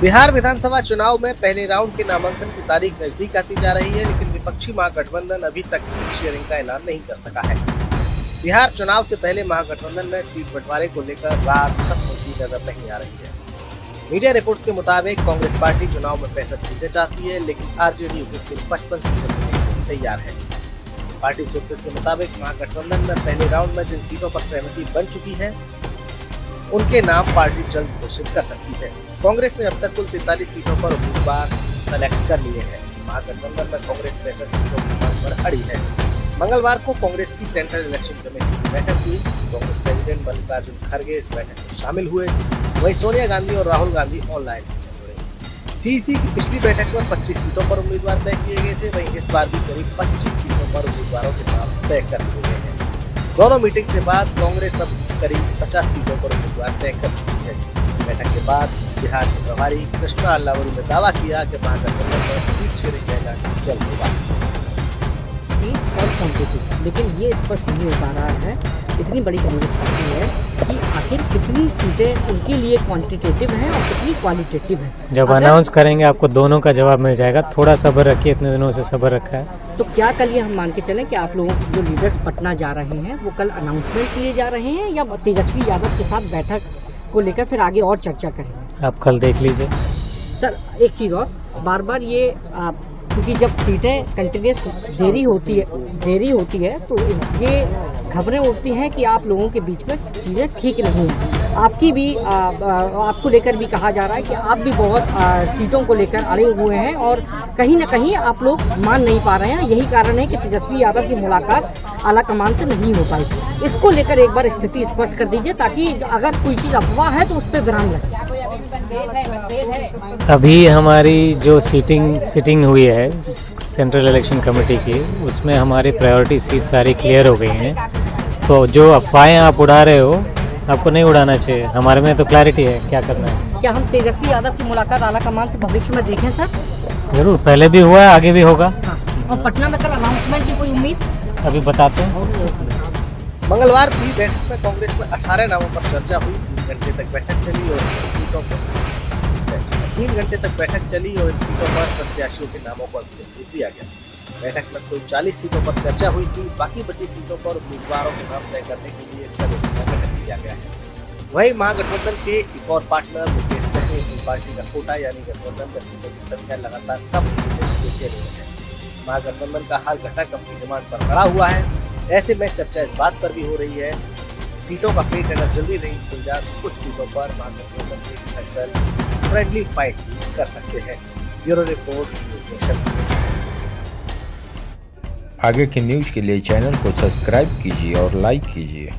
बिहार विधानसभा चुनाव में पहले राउंड के नामांकन की तारीख नजदीक आती जा रही है, लेकिन विपक्षी महागठबंधन अभी तक सीट शेयरिंग का ऐलान नहीं कर सका है। बिहार चुनाव से पहले महागठबंधन में सीट बंटवारे को लेकर रात खत्म होती नजर नहीं आ रही है। मीडिया रिपोर्ट के मुताबिक कांग्रेस पार्टी चुनाव में 65 सीटें चाहती है, लेकिन आरजेडी उसे सिर्फ 55 सीटें देने के लिए तैयार है। पार्टी सोर्सेस के मुताबिक महागठबंधन में पहले राउंड में जिन सीटों पर सहमति बन चुकी है, उनके नाम पार्टी जल्द घोषित कर सकती है। कांग्रेस ने अब तक कुल 43 सीटों पर उम्मीदवार सेलेक्ट कर लिए हैं। महागठबंधन में कांग्रेस 65 सीटों की मांग पर अड़ी है। मंगलवार को कांग्रेस की सेंट्रल इलेक्शन कमेटी की बैठक हुई। कांग्रेस प्रेसिडेंट मल्लिकार्जुन खड़गे इस बैठक में शामिल हुए। वहीं सोनिया गांधी और राहुल गांधी ऑनलाइन इसमें जुड़े। सीईसी की पिछली बैठक में 25 सीटों पर उम्मीदवार तय किए गए थे, वहीं इस बार भी करीब 25 सीटों पर उम्मीदवारों के नाम तय कर दिए गए हैं। दोनों मीटिंग से बाद कांग्रेस अब करीब 50 सीटों पर उम्मीदवार तय कर चुकी है। बैठक के बाद बिहार के प्रभारी कृष्णा अल्लावरू ने दावा किया कि महागठबंधन में सीट शेयरिंग का ऐलान जल्द होगा। और कॉम्पिटिटिव, लेकिन ये स्पष्ट नहीं हो पा रहा है, इतनी बड़ी कांग्रेस पार्टी है कि आखिर कितनी सीटें उनके लिए क्वांटिटेटिव हैं और कितनी क्वालिटेटिव हैं। जब अनाउंस करेंगे आपको दोनों का जवाब मिल जाएगा। थोड़ा सब्र रखिए, इतने दिनों से सब्र रखा है। तो क्या कल ये हम मान के चलें कि आप लोगों के जो लीडर्स पटना जा रहे हैं वो कल अनाउंसमेंट किए जा रहे हैं, या तेजस्वी यादव के साथ बैठक को लेकर फिर आगे और चर्चा करेंगे? आप कल देख लीजिए। सर एक चीज़ और, बार बार ये क्योंकि जब सीटें कंटिन्यूस देरी होती है तो ये खबरें उठती हैं कि आप लोगों के बीच में चीज़ें ठीक नहीं हैं। आपकी भी आपको लेकर भी कहा जा रहा है कि आप भी बहुत सीटों को लेकर अड़े हुए हैं और कहीं ना कहीं आप लोग मान नहीं पा रहे हैं। यही कारण है कि तेजस्वी यादव की मुलाकात आला कमान से नहीं हो पाई। इसको लेकर एक बार स्थिति स्पष्ट कर दीजिए, ताकि अगर कोई चीज़ अफवाह है तो उस पर विराम लगे। अभी हमारी जो सिटिंग हुई है सेंट्रल इलेक्शन कमेटी की, उसमें हमारी प्रायोरिटी सीट सारी क्लियर हो गई हैं। तो जो अफवाहें आप उड़ा रहे हो, आपको नहीं उड़ाना चाहिए। हमारे में तो क्लैरिटी है क्या करना है। क्या हम तेजस्वी यादव की मुलाकात आला कमान से भविष्य में देखें सर? जरूर, पहले भी हुआ है, आगे भी होगा। हाँ। और पटना में कल अनाउंसमेंट की कोई उम्मीद? अभी बताते हैं। मंगलवार की बैठक में कांग्रेस में 18 नामों पर चर्चा हुई। 3 घंटे तक बैठक चली और इन सीटों पर प्रत्याशियों के नामों पर अंतिम दिया गया। बैठक में कुल 40 सीटों पर चर्चा हुई थी। बाकी बची सीटों पर उम्मीदवारों के नाम तय करने के लिए कल गठन किया गया है। वहीं महागठबंधन के एक और पार्टनर मुकेश सहनी अपनी पार्टी का कोटा यानी गठबंधन में सीटों की संख्या लगातार कम होते रही है। महागठबंधन का हर घटक अपनी डिमांड पर खड़ा हुआ है। ऐसे में चर्चा इस बात पर भी हो रही है, सीटों का पेच अगर जल्दी नहीं सुलझा तो कुछ सीटों पर महागठबंधन के घटक फ्रेंडली फाइट कर सकते हैं। Bureau report. आगे की न्यूज के लिए चैनल को सब्सक्राइब कीजिए और लाइक कीजिए।